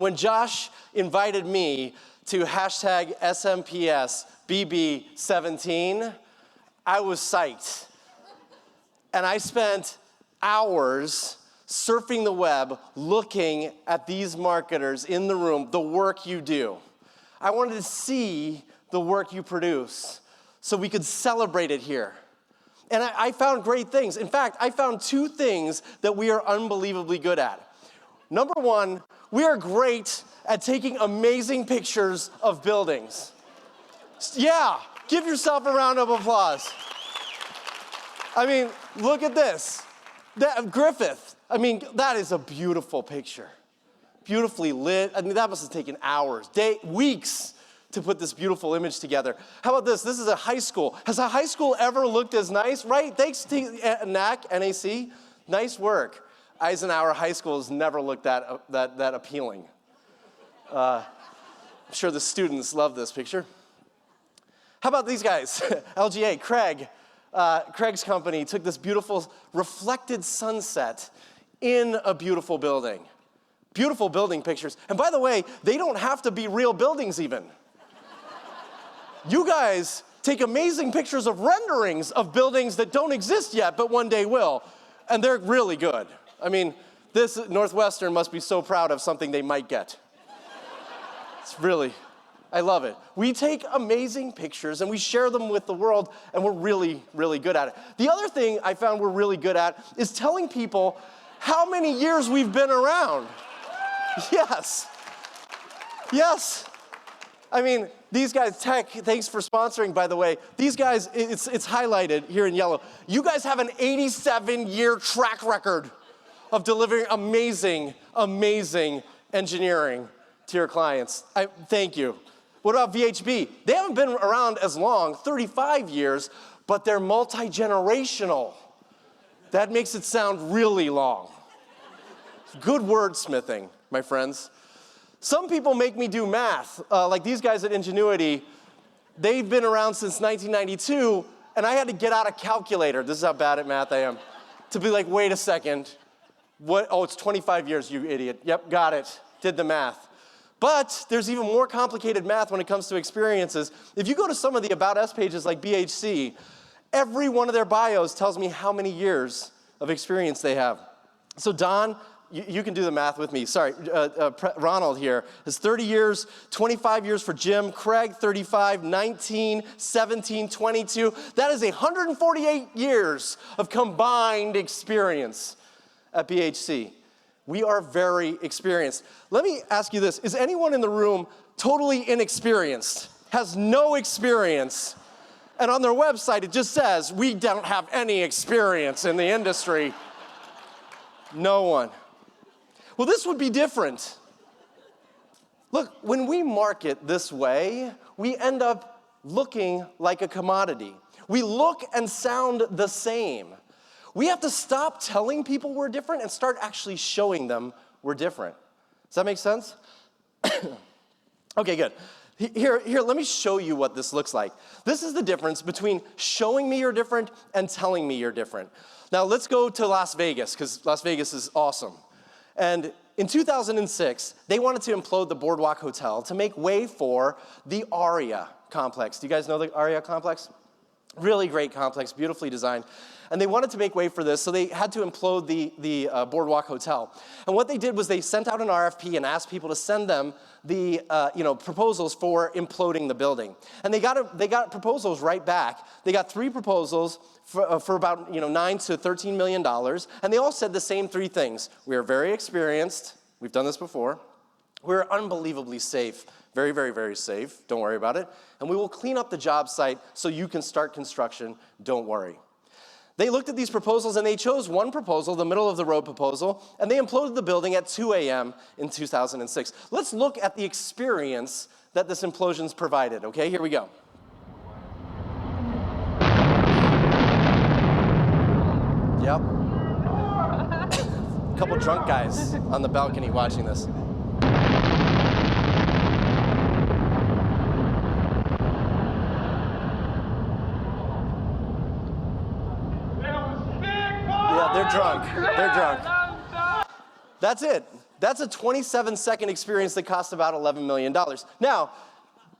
when Josh invited me to hashtag SMPS BB17, I was psyched. And I spent hours surfing the web looking at these marketers in the room, the work you do. I wanted to see the work you produce so we could celebrate it here. And I found great things. In fact, I found 2 things that we are unbelievably good at. Number 1, we are great at taking amazing pictures of buildings. Yeah, give yourself a round of applause. I mean, look at this. Griffith, I mean, that is a beautiful picture. Beautifully lit. I mean, that must have taken hours, weeks to put this beautiful image together. How about this? This is a high school. Has a high school ever looked as nice? Right? Thanks to NAC. Nice work. Eisenhower High School has never looked that appealing. I'm sure the students love this picture. How about these guys? LGA, Craig's company took this beautiful reflected sunset in a beautiful building. Beautiful building pictures. And by the way, they don't have to be real buildings even. You guys take amazing pictures of renderings of buildings that don't exist yet, but one day will. And they're really good. I mean, this Northwestern must be so proud of something they might get. It's really, I love it. We take amazing pictures and we share them with the world, and we're really, really good at it. The other thing I found we're really good at is telling people how many years we've been around. Yes. Yes. I mean, these guys, Tech, thanks for sponsoring, by the way. These guys, it's highlighted here in yellow. You guys have an 87-year track record of delivering amazing, amazing engineering to your clients. Thank you. What about VHB? They haven't been around as long, 35 years, but they're multi-generational. That makes it sound really long. Good wordsmithing, my friends. Some people make me do math, like these guys at Ingenuity. They've been around since 1992, and I had to get out a calculator. This is how bad at math I am. To be like, wait a second. What? Oh, it's 25 years, you idiot. Yep, got it. Did the math. But there's even more complicated math when it comes to experiences. If you go to some of the About Us pages like BHC, every one of their bios tells me how many years of experience they have. So Don, you can do the math with me. Sorry, Ronald here is 30 years, 25 years for Jim, Craig, 35, 19, 17, 22. That is 148 years of combined experience at BHC. We are very experienced. Let me ask you this. Is anyone in the room totally inexperienced, has no experience, and on their website it just says, we don't have any experience in the industry? No one. Well, this would be different. Look, when we market this way, we end up looking like a commodity. We look and sound the same. We have to stop telling people we're different and start actually showing them we're different. Does that make sense? Okay, good. Here, let me show you what this looks like. This is the difference between showing me you're different and telling me you're different. Now, let's go to Las Vegas, because Las Vegas is awesome. And in 2006, they wanted to implode the Boardwalk Hotel to make way for the Aria complex. Do you guys know the Aria complex? Really great complex, beautifully designed. And they wanted to make way for this, so they had to implode the Boardwalk Hotel. And what they did was they sent out an RFP and asked people to send them the proposals for imploding the building. And they got proposals right back. They got 3 proposals for about $9 to $13 million, and they all said the same 3 things. We are very experienced. We've done this before. We're unbelievably safe. Very, very, very safe. Don't worry about it. And we will clean up the job site so you can start construction. Don't worry. They looked at these proposals and they chose one proposal, the middle of the road proposal, and they imploded the building at 2 a.m. in 2006. Let's look at the experience that this implosion's provided, okay? Here we go. Yep. A couple drunk guys on the balcony watching this. Yeah, they're drunk. They're drunk. That's it. That's a 27-second experience that costs about $11 million. Now,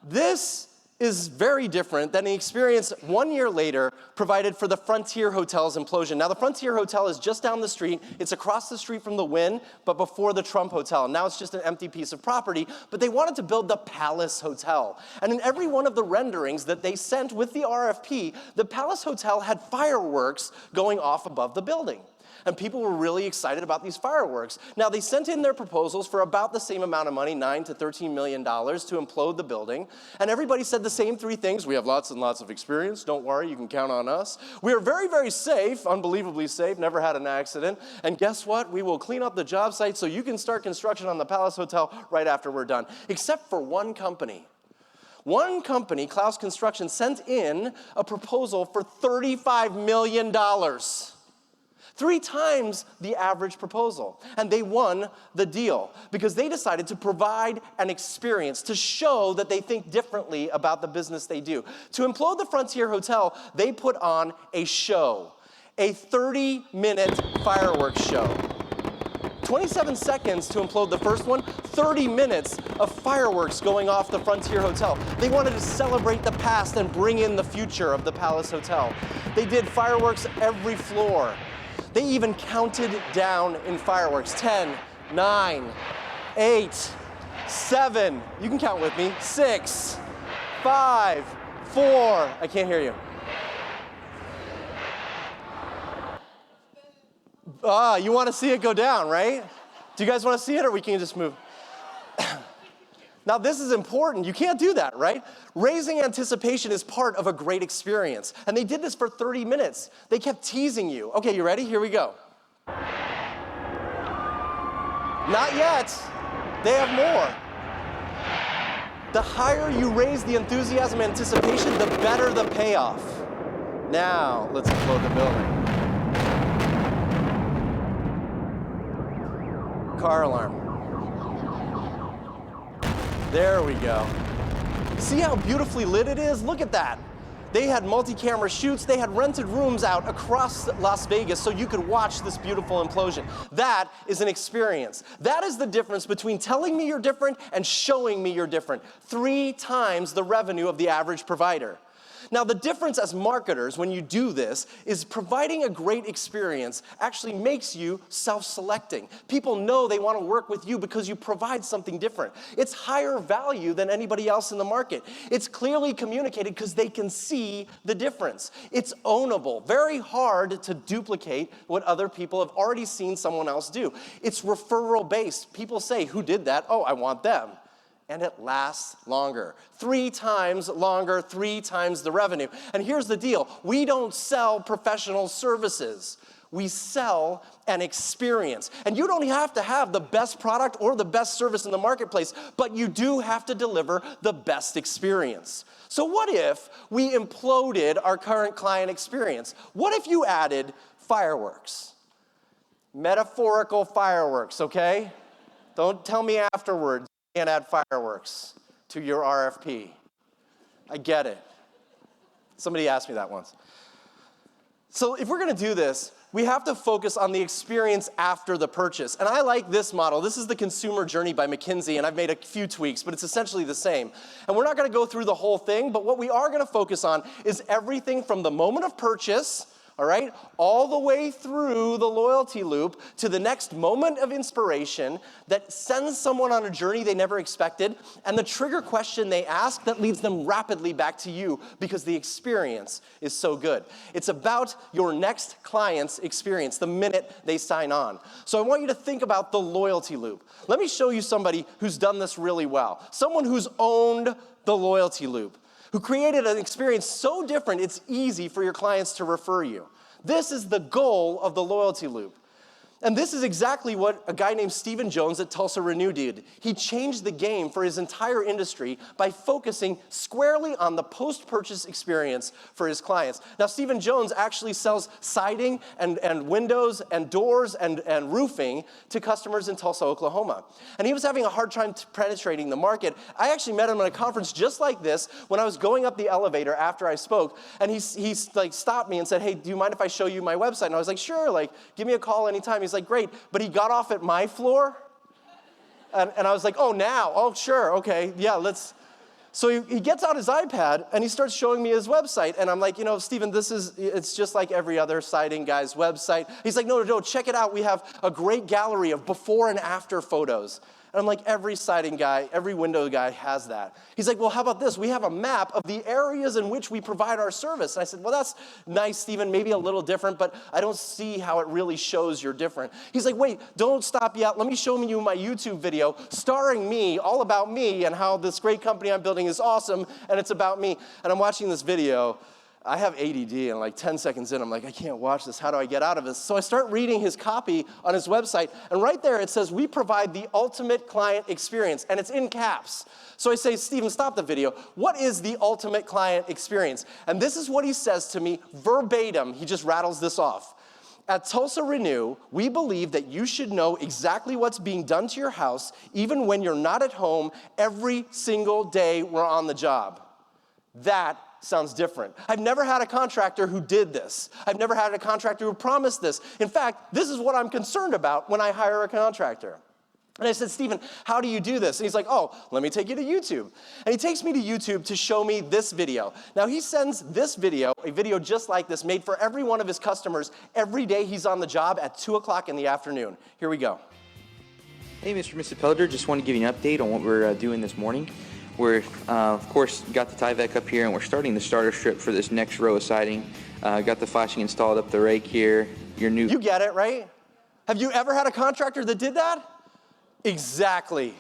this is very different than the experience 1 year later provided for the Frontier Hotel's implosion. Now, the Frontier Hotel is just down the street. It's across the street from the Wynn, but before the Trump Hotel. Now it's just an empty piece of property, but they wanted to build the Palace Hotel. And in every one of the renderings that they sent with the RFP, the Palace Hotel had fireworks going off above the building. And people were really excited about these fireworks. Now, they sent in their proposals for about the same amount of money, $9 to $13 million, to implode the building. And everybody said the same three things. We have lots and lots of experience. Don't worry, you can count on us. We are very, very safe, unbelievably safe, never had an accident. And guess what? We will clean up the job site so you can start construction on the Palace Hotel right after we're done. Except for one company. One company, Klaus Construction, sent in a proposal for $35 million. 3 times the average proposal. And they won the deal because they decided to provide an experience to show that they think differently about the business they do. To implode the Frontier Hotel, they put on a show, a 30-minute fireworks show. 27 seconds to implode the first one, 30 minutes of fireworks going off the Frontier Hotel. They wanted to celebrate the past and bring in the future of the Palace Hotel. They did fireworks every floor. They even counted down in fireworks. 10, 9, 8, 7, you can count with me, 6, 5, 4, I can't hear you. You want to see it go down, right? Do you guys want to see it, or we can just move? Now, this is important. You can't do that, right? Raising anticipation is part of a great experience. And they did this for 30 minutes. They kept teasing you. Okay, you ready? Here we go. Not yet. They have more. The higher you raise the enthusiasm and anticipation, the better the payoff. Now, let's implode the building. Car alarm. There we go. See how beautifully lit it is? Look at that. They had multi-camera shoots. They had rented rooms out across Las Vegas so you could watch this beautiful implosion. That is an experience. That is the difference between telling me you're different and showing me you're different. 3 times the revenue of the average provider. Now, the difference as marketers when you do this is providing a great experience actually makes you self-selecting. People know they want to work with you because you provide something different. It's higher value than anybody else in the market. It's clearly communicated because they can see the difference. It's ownable. Very hard to duplicate what other people have already seen someone else do. It's referral-based. People say, who did that? Oh, I want them. And it lasts longer. 3 times longer, 3 times the revenue. And here's the deal. We don't sell professional services. We sell an experience. And you don't have to have the best product or the best service in the marketplace, but you do have to deliver the best experience. So what if we imploded our current client experience? What if you added fireworks? Metaphorical fireworks, okay? Don't tell me afterwards. Can't add fireworks to your RFP. I get it. Somebody asked me that once. So if we're going to do this, we have to focus on the experience after the purchase. And I like this model. This is the Consumer Journey by McKinsey, and I've made a few tweaks, but it's essentially the same. And we're not going to go through the whole thing, but what we are going to focus on is everything from the moment of purchase, all right, all the way through the loyalty loop to the next moment of inspiration that sends someone on a journey they never expected, and the trigger question they ask that leads them rapidly back to you because the experience is so good. It's about your next client's experience the minute they sign on. So I want you to think about the loyalty loop. Let me show you somebody who's done this really well. Someone who's owned the loyalty loop, who created an experience so different it's easy for your clients to refer you. This is the goal of the loyalty loop. And this is exactly what a guy named Stephen Jones at Tulsa Renew did. He changed the game for his entire industry by focusing squarely on the post-purchase experience for his clients. Now, Stephen Jones actually sells siding and windows and doors and roofing to customers in Tulsa, Oklahoma. And he was having a hard time penetrating the market. I actually met him at a conference just like this when I was going up the elevator after I spoke. And he like stopped me and said, hey, do you mind if I show you my website? And I was like, sure, like, give me a call anytime. He's like, great. But he got off at my floor. And I was like, oh, now? Oh, sure, okay, yeah, let's. So he gets out his iPad and he starts showing me his website. And I'm like, you know, Stephen, it's just like every other sighting guy's website. He's like, no, check it out. We have a great gallery of before and after photos. And I'm like, every sighting guy, every window guy has that. He's like, well, how about this? We have a map of the areas in which we provide our service. And I said, well, that's nice, Stephen, maybe a little different, but I don't see how it really shows you're different. He's like, wait, don't stop yet. Let me show you my YouTube video starring me, all about me, and how this great company I'm building is awesome, and it's about me. And I'm watching this video. I have ADD, and like 10 seconds in, I'm like, I can't watch this. How do I get out of this? So I start reading his copy on his website, and right there it says, we provide the ultimate client experience, and it's in caps. So I say, Stephen, stop the video. What is the ultimate client experience? And this is what he says to me verbatim. He just rattles this off. At Tulsa Renew, we believe that you should know exactly what's being done to your house, even when you're not at home, every single day we're on the job. That sounds different. I've never had a contractor who did this. I've never had a contractor who promised this. In fact, this is what I'm concerned about when I hire a contractor. And I said, Stephen, how do you do this? And he's like, oh, let me take you to YouTube. And he takes me to YouTube to show me this video. Now, he sends this video, a video just like this, made for every one of his customers every day he's on the job at 2 o'clock in the afternoon. Here we go. Hey, Mr. and Mrs. Pelliger, just want to give you an update on what we're doing this morning. We're, of course, got the Tyvek up here, and we're starting the starter strip for this next row of siding. Got the flashing installed up the rake here. You get it, right? Have you ever had a contractor that did that? Exactly.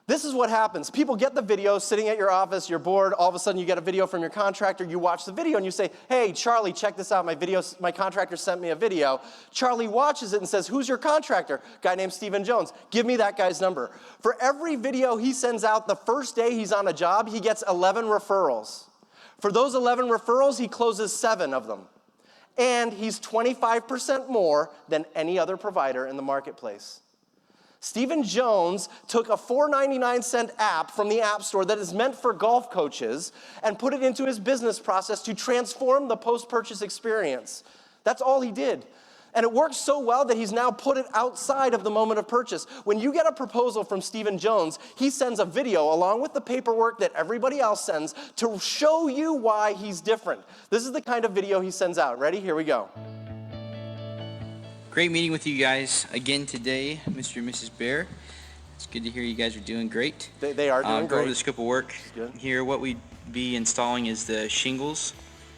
This is what happens. People get the video sitting at your office, you're bored, all of a sudden you get a video from your contractor, you watch the video and you say, hey, Charlie, check this out, my contractor sent me a video. Charlie watches it and says, who's your contractor? Guy named Stephen Jones. Give me that guy's number. For every video he sends out the first day he's on a job, he gets 11 referrals. For those 11 referrals, he closes 7 of them. And he's 25% more than any other provider in the marketplace. Stephen Jones took a $4.99 app from the App Store that is meant for golf coaches and put it into his business process to transform the post-purchase experience. That's all he did. And it worked so well that he's now put it outside of the moment of purchase. When you get a proposal from Stephen Jones, he sends a video along with the paperwork that everybody else sends to show you why he's different. This is the kind of video he sends out. Ready? Here we go. Great meeting with you guys again today, Mr. and Mrs. Bear. It's good to hear you guys are doing great. They are doing great. Going over the scope of work here, what we'd be installing is the shingles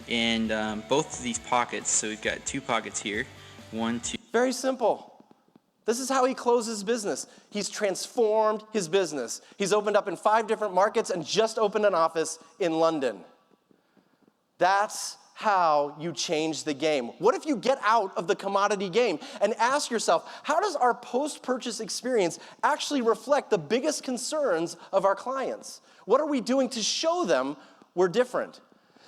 and both of these pockets. So we've got 2 pockets here. 1, 2. Very simple. This is how he closes business. He's transformed his business. He's opened up in 5 different markets and just opened an office in London. That's how you change the game. What if you get out of the commodity game and ask yourself, how does our post-purchase experience actually reflect the biggest concerns of our clients? What are we doing to show them we're different?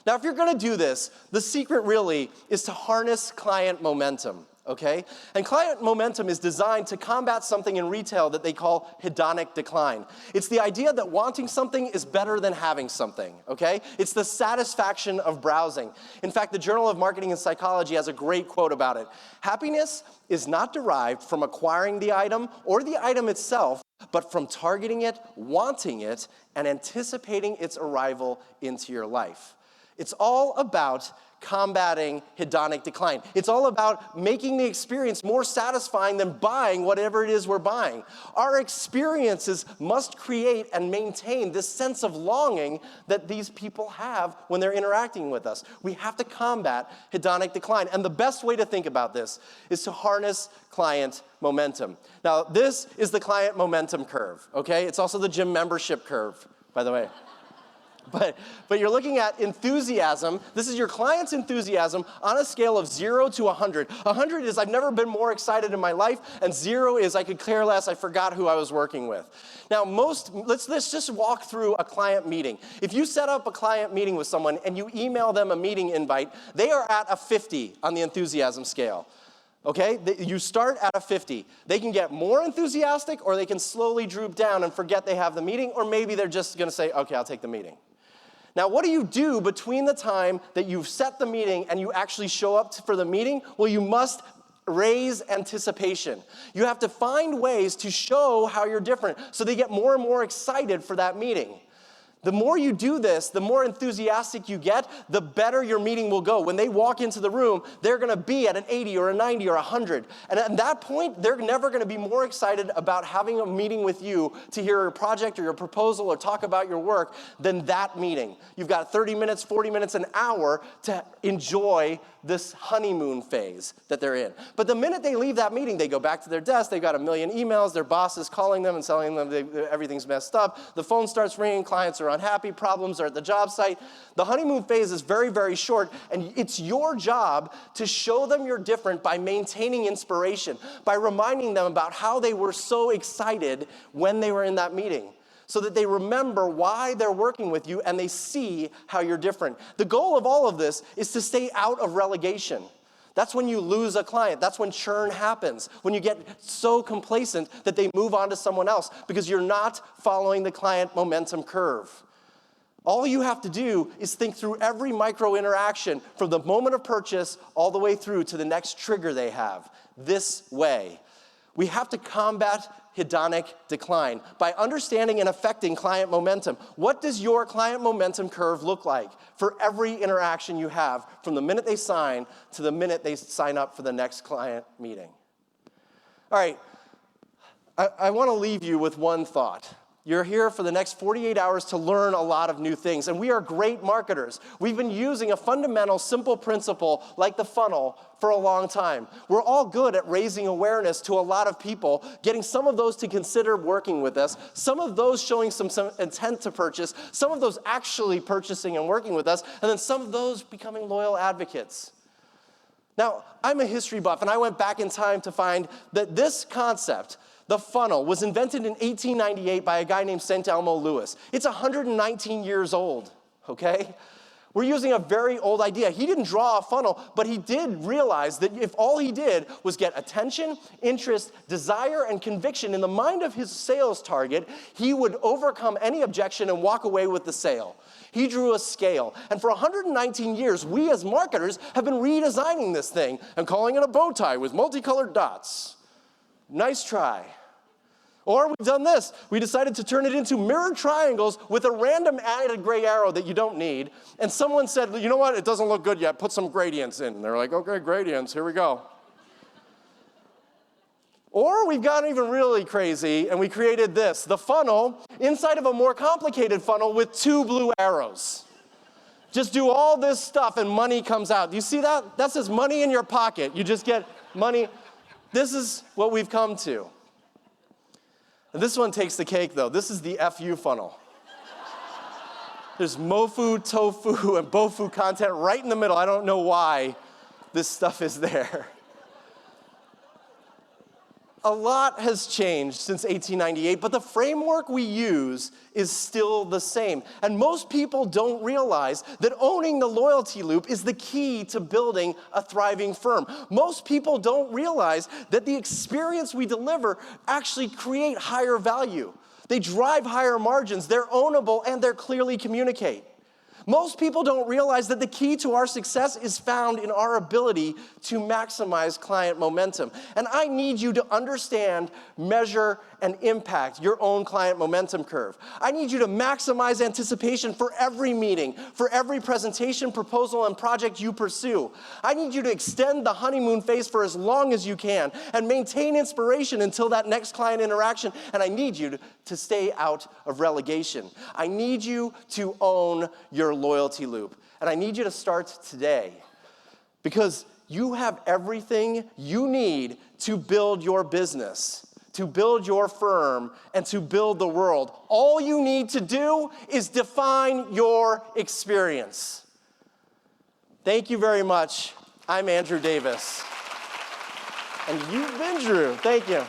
Now, if you're going to do this, the secret really is to harness client momentum. Okay? And client momentum is designed to combat something in retail that they call hedonic decline. It's the idea that wanting something is better than having something, okay? It's the satisfaction of browsing. In fact, the Journal of Marketing and Psychology has a great quote about it. Happiness is not derived from acquiring the item or the item itself, but from targeting it, wanting it, and anticipating its arrival into your life. It's all about combating hedonic decline. It's all about making the experience more satisfying than buying whatever it is we're buying. Our experiences must create and maintain this sense of longing that these people have when they're interacting with us. We have to combat hedonic decline. And the best way to think about this is to harness client momentum. Now, this is the client momentum curve, okay? It's also the gym membership curve, by the way. But you're looking at enthusiasm. This is your client's enthusiasm on a scale of 0 to 100. 100 is I've never been more excited in my life, and 0 is I could care less, I forgot who I was working with. Now, let's just walk through a client meeting. If you set up a client meeting with someone and you email them a meeting invite, they are at a 50 on the enthusiasm scale. Okay, you start at a 50. They can get more enthusiastic, or they can slowly droop down and forget they have the meeting, or maybe they're just going to say, okay, I'll take the meeting. Now, what do you do between the time that you've set the meeting and you actually show up for the meeting? Well, you must raise anticipation. You have to find ways to show how you're different so they get more and more excited for that meeting. The more you do this, the more enthusiastic you get, the better your meeting will go. When they walk into the room, they're going to be at an 80 or a 90 or 100. And at that point, they're never going to be more excited about having a meeting with you to hear your project or your proposal or talk about your work than that meeting. You've got 30 minutes, 40 minutes, an hour to enjoy this honeymoon phase that they're in. But the minute they leave that meeting, they go back to their desk, they've got a million emails, their boss is calling them and telling them everything's messed up, the phone starts ringing, clients are unhappy, problems are at the job site. The honeymoon phase is very, very short, and it's your job to show them you're different by maintaining inspiration, by reminding them about how they were so excited when they were in that meeting, so that they remember why they're working with you and they see how you're different. The goal of all of this is to stay out of relegation. That's when you lose a client. That's when churn happens, when you get so complacent that they move on to someone else because you're not following the client momentum curve. All you have to do is think through every micro interaction from the moment of purchase all the way through to the next trigger they have, this way. We have to combat hedonic decline by understanding and affecting client momentum. What does your client momentum curve look like for every interaction you have from the minute they sign to the minute they sign up for the next client meeting? All right, I want to leave you with one thought. You're here for the next 48 hours to learn a lot of new things, and we are great marketers. We've been using a fundamental, simple principle like the funnel for a long time. We're all good at raising awareness to a lot of people, getting some of those to consider working with us, some of those showing some intent to purchase, some of those actually purchasing and working with us, and then some of those becoming loyal advocates. Now, I'm a history buff, and I went back in time to find that this concept, the funnel, was invented in 1898 by a guy named St. Elmo Lewis. It's 119 years old, okay? We're using a very old idea. He didn't draw a funnel, but he did realize that if all he did was get attention, interest, desire, and conviction in the mind of his sales target, he would overcome any objection and walk away with the sale. He drew a scale. And for 119 years, we as marketers have been redesigning this thing and calling it a bow tie with multicolored dots. Nice try. Or we've done this. We decided to turn it into mirrored triangles with a random added gray arrow that you don't need. And someone said, you know what, it doesn't look good yet. Put some gradients in. And they're like, okay, gradients, here we go. Or we've gotten even really crazy, and we created this, the funnel inside of a more complicated funnel with 2 blue arrows. Just do all this stuff, and money comes out. Do you see that? That says money in your pocket. You just get money. This is what we've come to. And this one takes the cake, though. This is the FU funnel. There's mofu, tofu, and bofu content right in the middle. I don't know why this stuff is there. A lot has changed since 1898, but the framework we use is still the same. And most people don't realize that owning the loyalty loop is the key to building a thriving firm. Most people don't realize that the experience we deliver actually create higher value. They drive higher margins, they're ownable, and they're clearly communicate. Most people don't realize that the key to our success is found in our ability to maximize client momentum. And I need you to understand, measure, and impact your own client momentum curve. I need you to maximize anticipation for every meeting, for every presentation, proposal, and project you pursue. I need you to extend the honeymoon phase for as long as you can and maintain inspiration until that next client interaction. And I need you to stay out of relegation. I need you to own your loyalty loop. And I need you to start today because you have everything you need to build your business, to build your firm, and to build the world. All you need to do is define your experience. Thank you very much. I'm Andrew Davis. And you've been Drew. Thank you.